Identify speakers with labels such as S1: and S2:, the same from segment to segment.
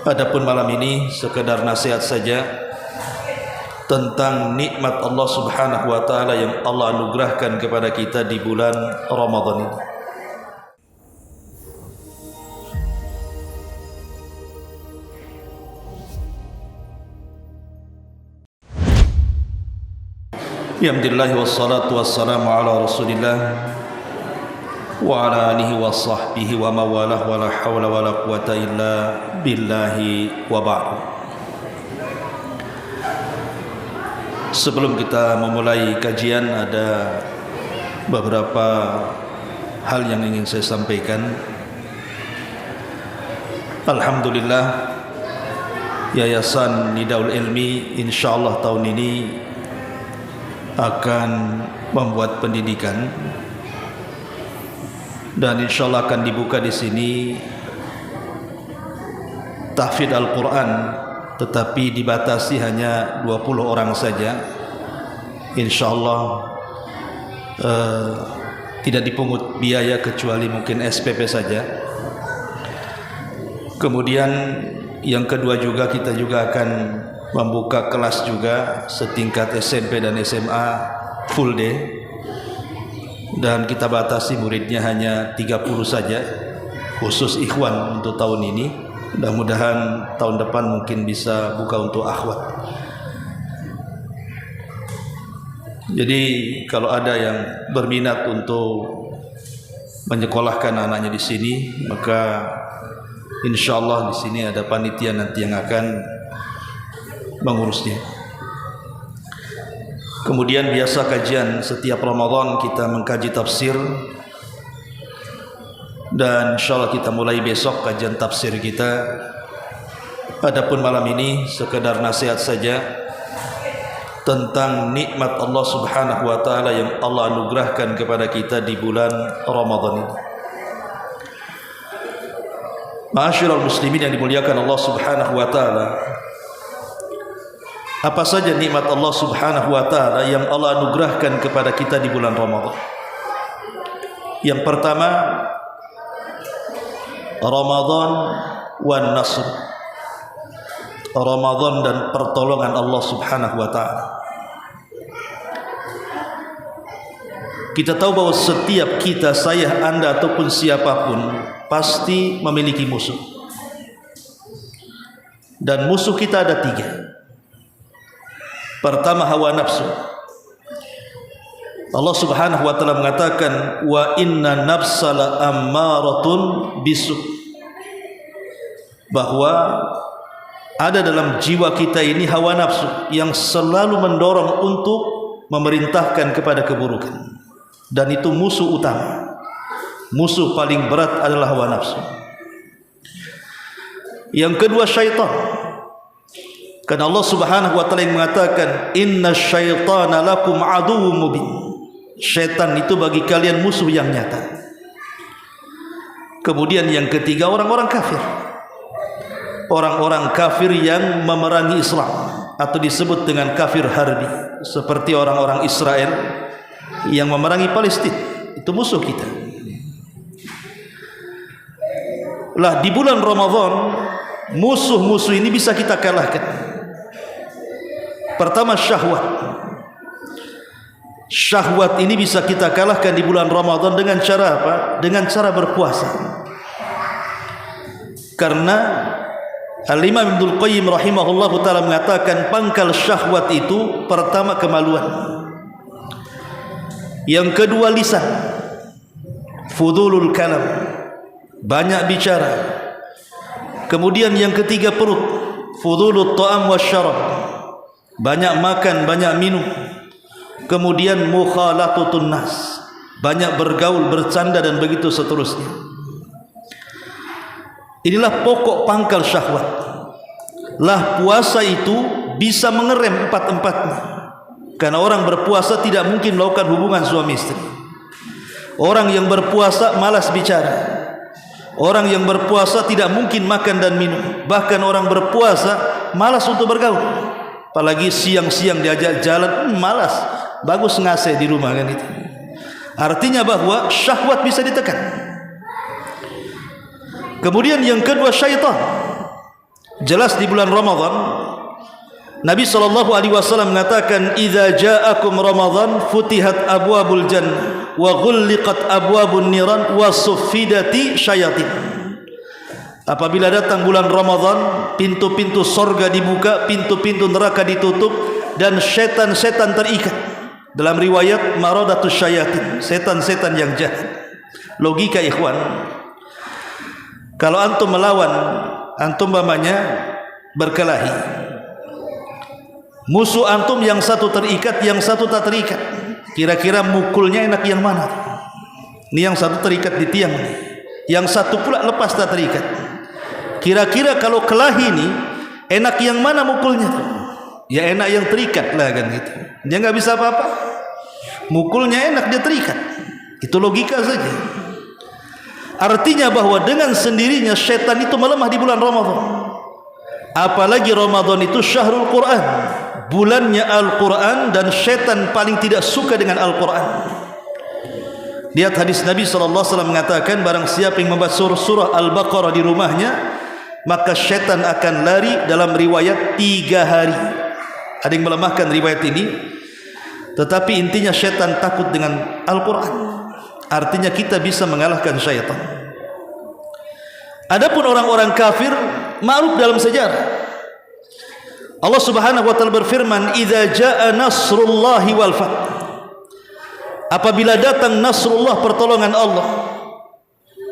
S1: Adapun malam ini sekedar nasihat saja tentang nikmat Allah Subhanahu wa taala yang Allah anugerahkan kepada kita di bulan Ramadan ini. Alhamdulillah wassalatu wassalamu ala Rasulillah wa ala alihi wa sahbihi wa mawalah wa la hawla wa la quwata illa billahi wa ba'd. Sebelum kita memulai kajian, ada beberapa hal yang ingin saya sampaikan. Alhamdulillah, Yayasan Nidaul Ilmi insyaallah tahun ini akan membuat pendidikan dan insyaallah akan dibuka di sini tahfidz Al-Quran, tetapi dibatasi hanya 20 orang saja. Insyaallah tidak dipungut biaya kecuali mungkin SPP saja. Kemudian yang kedua juga, kita juga akan membuka kelas juga setingkat SMP dan SMA full day, dan kita batasi muridnya hanya 30 saja, khusus ikhwan untuk tahun ini. Mudah-mudahan tahun depan mungkin bisa buka untuk akhwat. Jadi kalau ada yang berminat untuk menyekolahkan anaknya di sini, maka insyaallah di sini ada panitia nanti yang akan mengurusnya. Kemudian biasa kajian setiap Ramadan kita mengkaji tafsir, dan insyaallah kita mulai besok kajian tafsir kita. Adapun malam ini sekedar nasihat saja tentang nikmat Allah Subhanahu wa taala yang Allah anugerahkan kepada kita di bulan Ramadan ini. Ma'asyiral muslimin yang dimuliakan Allah Subhanahu wa taala, apa saja nikmat Allah Subhanahu wa taala yang Allah anugerahkan kepada kita di bulan Ramadan? Yang pertama, Ramadan wan nasr. Ramadan dan pertolongan Allah Subhanahu wa taala. Kita tahu bahwa setiap kita, saya, Anda ataupun siapapun pasti memiliki musuh. Dan musuh kita ada 3. Pertama, hawa nafsu. Allah Subhanahu wa taala mengatakan, wa inna nafsala ammaratun bisu, bahwa ada dalam jiwa kita ini hawa nafsu yang selalu mendorong untuk memerintahkan kepada keburukan, dan itu musuh utama. Musuh paling berat adalah hawa nafsu. Yang kedua, syaitan. Karena Allah Subhanahu wa taala yang mengatakan, inna syaitana lakum aduwwum mubin. Syaitan itu bagi kalian musuh yang nyata. Kemudian yang ketiga, orang-orang kafir. Orang-orang kafir yang memerangi Islam, atau disebut dengan kafir harbi, seperti orang-orang Israel yang memerangi Palestina. Itu musuh kita. Lah di bulan Ramadan, musuh-musuh ini bisa kita kalahkan. Pertama, syahwat. Syahwat ini bisa kita kalahkan di bulan Ramadan dengan cara apa? Dengan cara berpuasa. Karena Al-Imam Ibnul Qayyim rahimahullahu ta'ala mengatakan, pangkal syahwat itu pertama kemaluan, yang kedua lisan, fudulul kalam, banyak bicara, kemudian yang ketiga perut, fudulut ta'am wasyarab, banyak makan, banyak minum, kemudian mukhalatutun nas, banyak bergaul, bercanda, dan begitu seterusnya. Inilah pokok pangkal syahwat. Lah puasa itu bisa mengerem empat-empatnya. Karena orang berpuasa tidak mungkin melakukan hubungan suami istri. Orang yang berpuasa malas bicara. Orang yang berpuasa tidak mungkin makan dan minum. Bahkan orang berpuasa malas untuk bergaul. Apalagi siang-siang diajak jalan, malas. Bagus ngase di rumah kan itu. Artinya bahwa syahwat bisa ditekan. Kemudian yang kedua, syaitan jelas di bulan Ramadan Nabi SAW mengatakan, "Idza ja'akum Ramadan futihat abwabul jannah wa ghulliqat abwabun niran wa suffidati syayatin." Apabila datang bulan Ramadan, pintu-pintu sorga dibuka, pintu-pintu neraka ditutup, dan setan-setan terikat. Dalam riwayat maradatus syayatin, setan-setan yang jahat. Logika ikhwan, kalau antum melawan, antum berkelahi, musuh antum yang satu terikat, yang satu tak terikat, kira-kira mukulnya enak yang mana? Ini yang satu terikat di tiang, yang satu pula lepas tak terikat. Kira-kira kalau kelahi ini enak yang mana mukulnya? Ya enak yang terikat lah kan gitu. Dia nggak bisa apa-apa. Mukulnya enak, dia terikat. Itu logika saja. Artinya bahwa dengan sendirinya syaitan itu melemah di bulan Ramadan. Apalagi Ramadan itu syahrul Quran, bulannya Al-Quran, dan syaitan paling tidak suka dengan Al-Quran. Lihat hadis Nabi SAW mengatakan, barang siapa yang membaca surah Al-Baqarah di rumahnya, maka syaitan akan lari dalam riwayat 3 hari. Ada yang melemahkan riwayat ini, tetapi intinya syaitan takut dengan Al-Quran. Artinya kita bisa mengalahkan syaitan. Adapun orang-orang kafir, ma'ruf dalam sejarah. Allah Subhanahu wa taala berfirman, "Idza jaa nasrullahi wal fath." Apabila datang nasrullah, pertolongan Allah.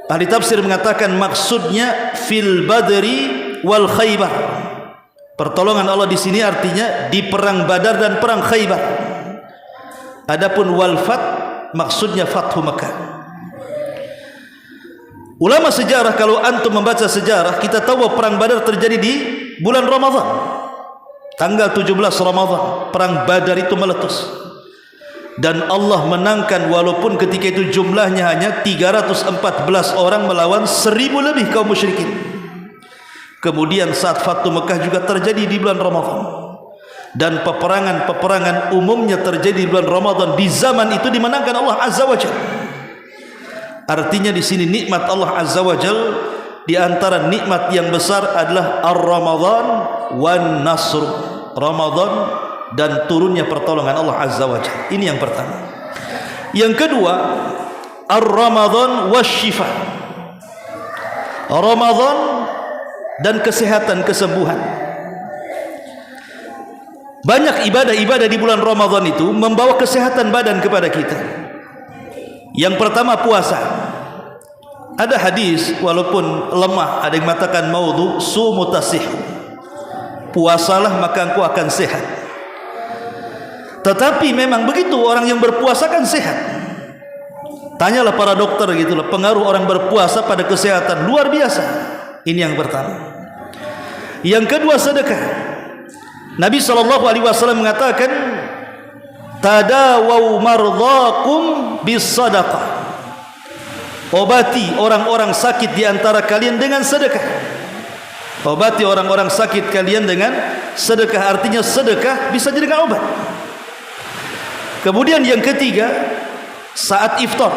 S1: Ahli tafsir mengatakan maksudnya fil badri wal khaybar. Pertolongan Allah di sini artinya di perang Badar dan perang Khaybar. Adapun wal fath maksudnya Fathu Makkah. Ulama sejarah, kalau antum membaca sejarah, kita tahu bahwa perang Badar terjadi di bulan Ramadan. Tanggal 17 Ramadan, perang Badar itu meletus. Dan Allah menangkan, walaupun ketika itu jumlahnya hanya 314 orang melawan 1000 lebih kaum musyrikin. Kemudian saat Fathu Mekah juga terjadi di bulan Ramadan. Dan peperangan-peperangan umumnya terjadi di bulan Ramadan. Di zaman itu dimenangkan Allah Azza wa Jalla. Artinya di sini nikmat Allah Azza wa Jalla, di antara nikmat yang besar adalah Ar-Ramadan wan Nasr. Ramadan dan turunnya pertolongan Allah Azza wa Jalla. Ini yang pertama. Yang kedua, Ar-Ramadan wasyifa. Ramadan dan kesehatan, kesembuhan. Banyak ibadah-ibadah di bulan Ramadan itu membawa kesehatan badan kepada kita. Yang pertama, puasa. Ada hadis walaupun lemah, ada yang mengatakan maudhu, sumu tasih. Puasalah maka engkau akan sehat. Tetapi memang begitu, orang yang berpuasa kan sehat. Tanyalah para dokter gitulah, pengaruh orang berpuasa pada kesehatan luar biasa. Ini yang pertama. Yang kedua, sedekah. Nabi SAW mengatakan, tadawau mardhakum bisadaqah. Obati orang-orang sakit di antara kalian dengan sedekah. Obati orang-orang sakit kalian dengan sedekah. Artinya sedekah bisa jadi obat. Kemudian yang ketiga, saat iftar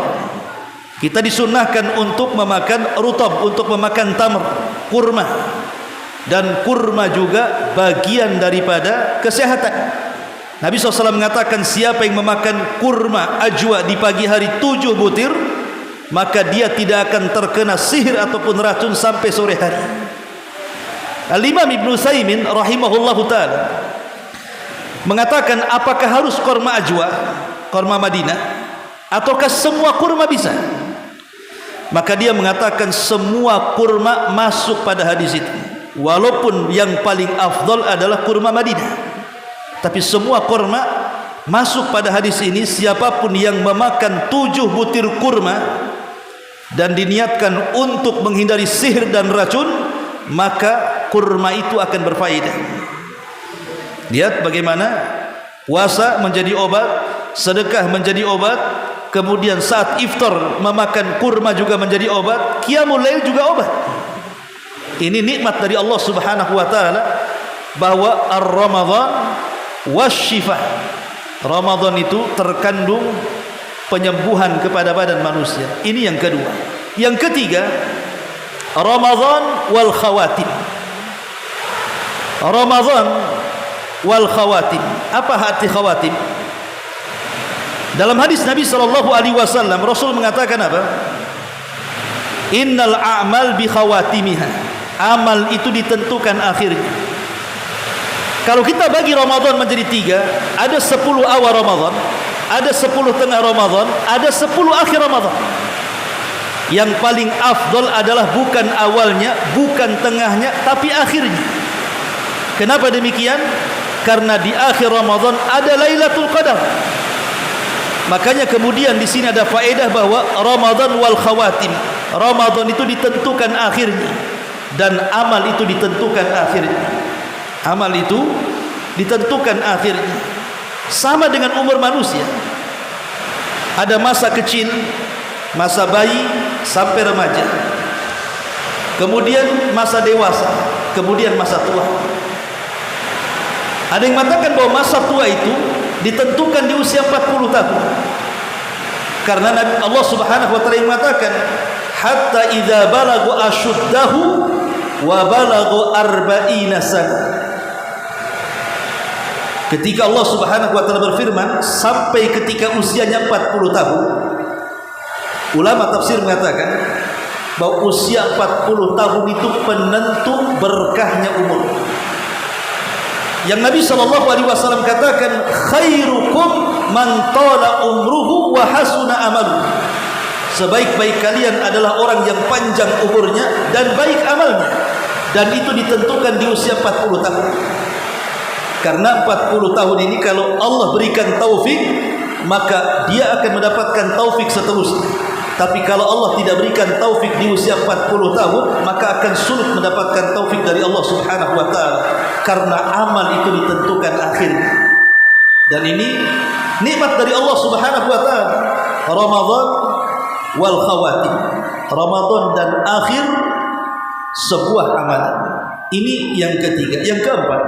S1: kita disunnahkan untuk memakan rutab, untuk memakan tamr, kurma. Dan kurma juga bagian daripada kesehatan. Nabi SAW mengatakan, siapa yang memakan kurma ajwa di pagi hari 7 butir, maka dia tidak akan terkena sihir ataupun racun sampai sore hari. Al-Imam Ibn Utsaimin rahimahullahu ta'ala mengatakan, apakah harus kurma ajwa, kurma Madinah, ataukah semua kurma bisa? Maka dia mengatakan semua kurma masuk pada hadis itu. Walaupun yang paling afdal adalah kurma Madinah, tapi semua kurma masuk pada hadis ini. Siapapun yang memakan 7 butir kurma dan diniatkan untuk menghindari sihir dan racun, maka kurma itu akan berfaedah. Lihat bagaimana puasa menjadi obat, sedekah menjadi obat, kemudian saat iftar memakan kurma juga menjadi obat, qiyamul lail juga obat. Ini nikmat dari Allah Subhanahu wa taala, bahwa Ar-Ramadan wasyifa. Ramadan itu terkandung penyembuhan kepada badan manusia. Ini yang kedua. Yang ketiga, Ramadan wal khawatim. Ramadan wal khawatim. Apa arti khawatim? Dalam hadis Nabi SAW, Rasul mengatakan apa? Innal a'mal bi khawatimihha. Amal itu ditentukan akhirnya. Kalau kita bagi Ramadan menjadi 3, ada 10 awal Ramadan, ada 10 tengah Ramadan, ada 10 akhir Ramadan. Yang paling afdol adalah bukan awalnya, bukan tengahnya, tapi akhirnya. Kenapa demikian? Karena di akhir Ramadan ada Lailatul Qadar. Makanya kemudian di sini ada faedah bahwa Ramadan wal khawatim. Ramadan itu ditentukan akhirnya dan amal itu ditentukan akhirnya. Amal itu ditentukan akhirnya. Sama dengan umur manusia. Ada masa kecil, masa bayi sampai remaja. Kemudian masa dewasa, kemudian masa tua. Ada yang mengatakan bahwa masa tua itu ditentukan di usia 40 tahun. Karena Allah Subhanahu wa taala mengatakan hatta idza balagu ashuddahu wa balagu arba'ina sana. Ketika Allah Subhanahu wa taala berfirman sampai ketika usianya 40 tahun. Ulama tafsir mengatakan bahwa usia 40 tahun itu penentu berkahnya umur. Yang Nabi SAW katakan khairukum man tala umruhu wa hasuna amaluhu. Sebaik-baik kalian adalah orang yang panjang umurnya dan baik amalnya. Dan itu ditentukan di usia 40 tahun. Karena 40 tahun ini kalau Allah berikan taufik, maka dia akan mendapatkan taufik seterusnya. Tapi kalau Allah tidak berikan taufik di usia 40 tahun, maka akan sulit mendapatkan taufik dari Allah Subhanahu wa taala. Karena amal itu ditentukan akhirnya. Dan ini nikmat dari Allah Subhanahu wa taala. Ramadan wal khawatim. Ramadan dan akhir sebuah amalan. Ini yang ketiga. Yang keempat,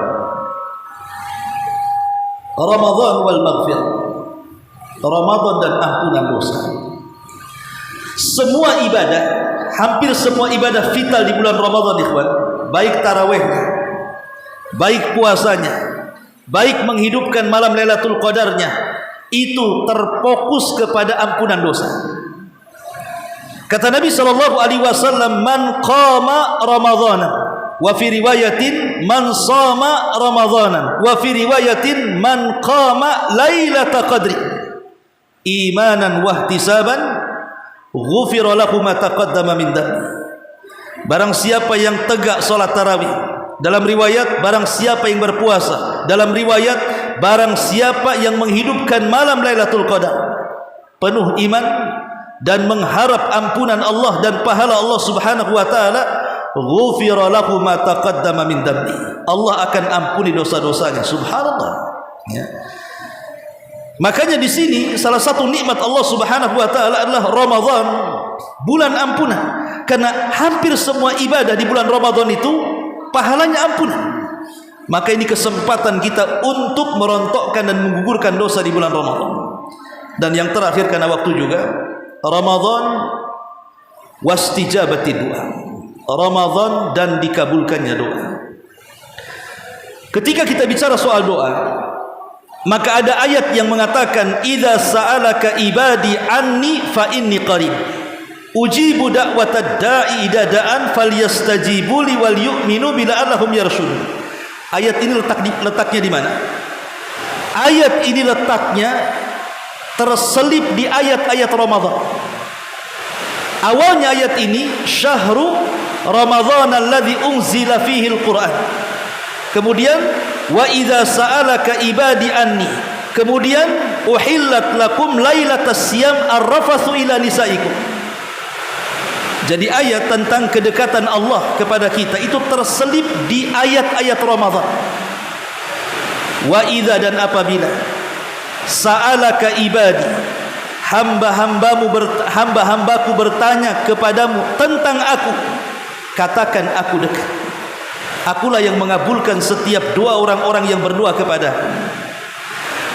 S1: Ramadan wal maghfirah. Ramadan dan ampunan dosa. Semua ibadah, hampir semua ibadah vital di bulan Ramadan, ikhwan, baik tarawihnya, baik puasanya, baik menghidupkan malam Lailatul Qadarnya, itu terfokus kepada ampunan dosa. Kata Nabi SAW, man qama ramadhana, wa fi riwayatin man sama ramadhana, wa fi riwayatin man qama lailata qadri imanan wahtisaban ghufira lahu ma taqaddama min dhanbi. Barang siapa yang tegak salat tarawih, dalam riwayat barang siapa yang berpuasa, dalam riwayat barang siapa yang menghidupkan malam Lailatul Qadar penuh iman dan mengharap ampunan Allah dan pahala Allah Subhanahu wa taala, ghufira lahu ma taqaddama min dhanbi. Allah akan ampuni dosa-dosanya. Subhanallah. Ya. Makanya di sini salah satu nikmat Allah Subhanahu wa taala adalah Ramadan, bulan ampunan. Karena hampir semua ibadah di bulan Ramadan itu pahalanya ampunan. Maka ini kesempatan kita untuk merontokkan dan menggugurkan dosa di bulan Ramadan. Dan yang terakhir karena waktu juga, Ramadan wastijabati doa. Ramadan dan dikabulkannya doa. Ketika kita bicara soal doa, maka ada ayat yang mengatakan idza sa'alaka ibadi anni fa inni qarib ujibu da'watad da'i idza da'an falyastajibu li wal yu'minu bila allahum yarshudun. Ayat ini letaknya di mana? Ayat ini letaknya terselip di ayat-ayat Ramadan. Awalnya ayat ini syahru Ramadan alladzi unzila fihi al-Qur'an. Kemudian wa idza sa'alaka ibadi anni. Kemudian uhillat lakum lailatas siyam arrafathu ila nisaikum. Jadi ayat tentang kedekatan Allah kepada kita itu terselip di ayat-ayat Ramadan. Wa idza, dan apabila sa'alaka ibadi, hamba-hambaku bertanya kepadamu tentang aku, katakan aku dekat. Akulah yang mengabulkan setiap doa orang-orang yang berdoa kepada aku.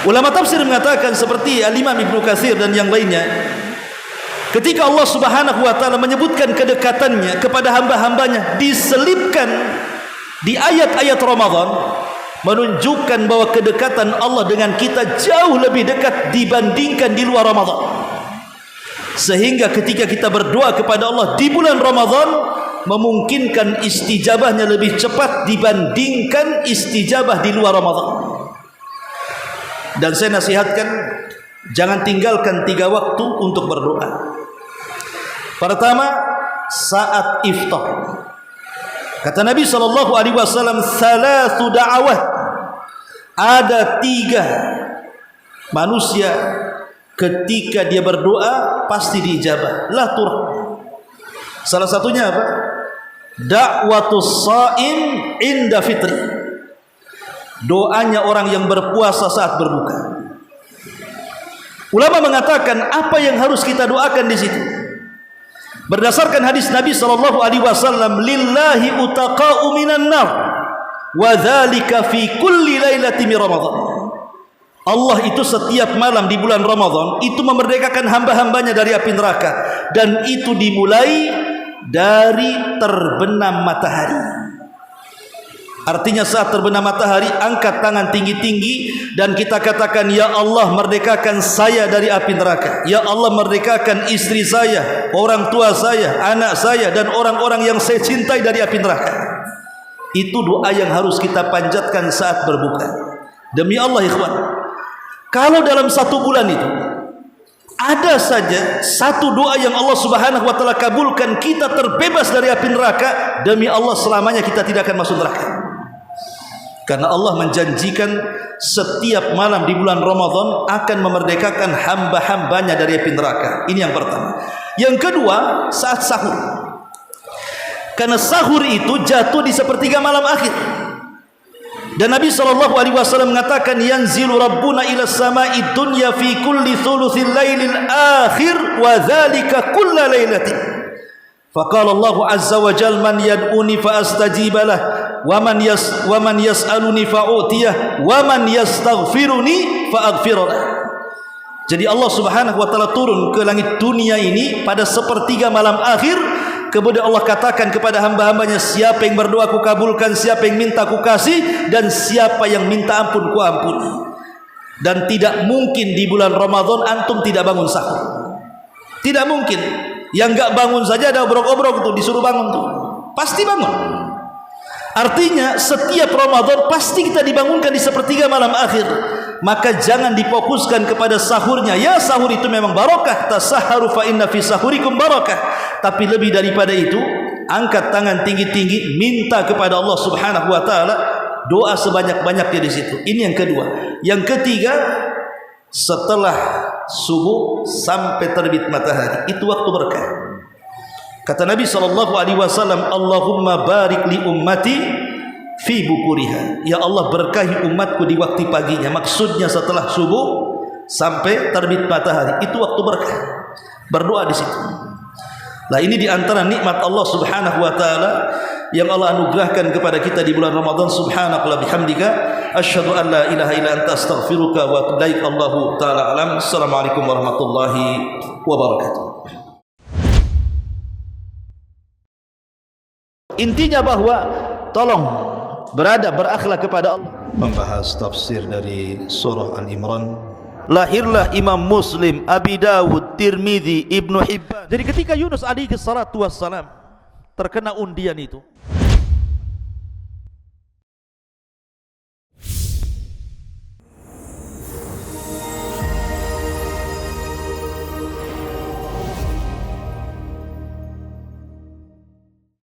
S1: Ulama tafsir mengatakan seperti Al-Imam Ibnu Katsir dan yang lainnya, ketika Allah Subhanahu wa taala menyebutkan kedekatannya kepada hamba-hambanya, diselipkan di ayat-ayat Ramadan menunjukkan bahwa kedekatan Allah dengan kita jauh lebih dekat dibandingkan di luar Ramadan. Sehingga ketika kita berdoa kepada Allah di bulan Ramadan, memungkinkan istijabahnya lebih cepat dibandingkan istijabah di luar Ramadan. Dan saya nasihatkan, jangan tinggalkan 3 waktu untuk berdoa. Pertama, saat iftar. Kata Nabi SAW, "Thalathu da'awat." Ada 3 manusia ketika dia berdoa pasti diijabah. La turah. Salah satunya apa? Da'watus sha'im inda fitri. Doanya orang yang berpuasa saat berbuka. Ulama mengatakan apa yang harus kita doakan di situ? Berdasarkan hadis Nabi SAW, "Lillahi utaqa'u minan nar, wa dzalika fi kulli lailatin min Ramadan." Allah itu setiap malam di bulan Ramadan itu memerdekakan hamba-hambanya dari api neraka, dan itu dimulai dari terbenam matahari. Artinya saat terbenam matahari, angkat tangan tinggi-tinggi dan kita katakan, "Ya Allah, merdekakan saya dari api neraka. Ya Allah, merdekakan istri saya, orang tua saya, anak saya, dan orang-orang yang saya cintai dari api neraka." Itu doa yang harus kita panjatkan saat berbuka. Demi Allah ikhwan, kalau dalam 1 bulan itu ada saja 1 doa yang Allah Subhanahu wa taala kabulkan, kita terbebas dari api neraka, demi Allah selamanya kita tidak akan masuk neraka. Karena Allah menjanjikan setiap malam di bulan Ramadan akan memerdekakan hamba-hambanya dari api neraka. Ini yang pertama. Yang kedua, saat sahur. Karena sahur itu jatuh di sepertiga malam akhir. Dan Nabi SAW mengatakan, "Yanzilu Rabbuna ila samai dunya fi kulli thuluthil lailil akhir wa dzalika kulla lailatin." Faqala Allah azza wa jalla, "Man yad'uni fa astajiba lah, wa man yas'aluni fa u'tiyah, wa man yastaghfiruni fa aghfir lah." Jadi Allah Subhanahu wa taala turun ke langit dunia ini pada sepertiga malam akhir. Kemudian Allah katakan kepada hamba-hambanya, siapa yang berdoa ku kabulkan, siapa yang minta ku kasih, dan siapa yang minta ampun ku ampuni. Dan tidak mungkin di bulan Ramadan antum tidak bangun sahur. Tidak mungkin. Yang enggak bangun saja ada obrok-obrok tuh, disuruh bangun tuh, pasti bangun. Artinya setiap Ramadan pasti kita dibangunkan di sepertiga malam akhir. Maka jangan difokuskan kepada sahurnya. Ya, sahur itu memang barakah, tasahharu fa inna fi sahurikum barakah. Tapi lebih daripada itu, angkat tangan tinggi-tinggi, minta kepada Allah Subhanahu wa taala, doa sebanyak-banyaknya di situ. Ini yang kedua. Yang ketiga, setelah subuh sampai terbit matahari, itu waktu berkah. Kata Nabi SAW, "Allahumma barik li ummati fi bukuriha." Ya Allah, berkahi umatku di waktu paginya. Maksudnya setelah subuh sampai terbit matahari, itu waktu berkah. Berdoa di situ. Nah, ini di antara nikmat Allah Subhanahu wa taala yang Allah anugerahkan kepada kita di bulan Ramadan. Subhanallah bihamdika, asyhadu an la ilaha illa anta, astaghfiruka wa atubu ilaik. Allahu taala alam. Assalamualaikum warahmatullahi wabarakatuh. Intinya bahwa tolong berakhlak kepada Allah. Membahas tafsir dari surah Al-Imran. Lahirlah Imam Muslim, Abi Dawud, Tirmidzi, Ibnu Hibban. Jadi ketika Yunus alaihi salatu wassalam terkena undian itu,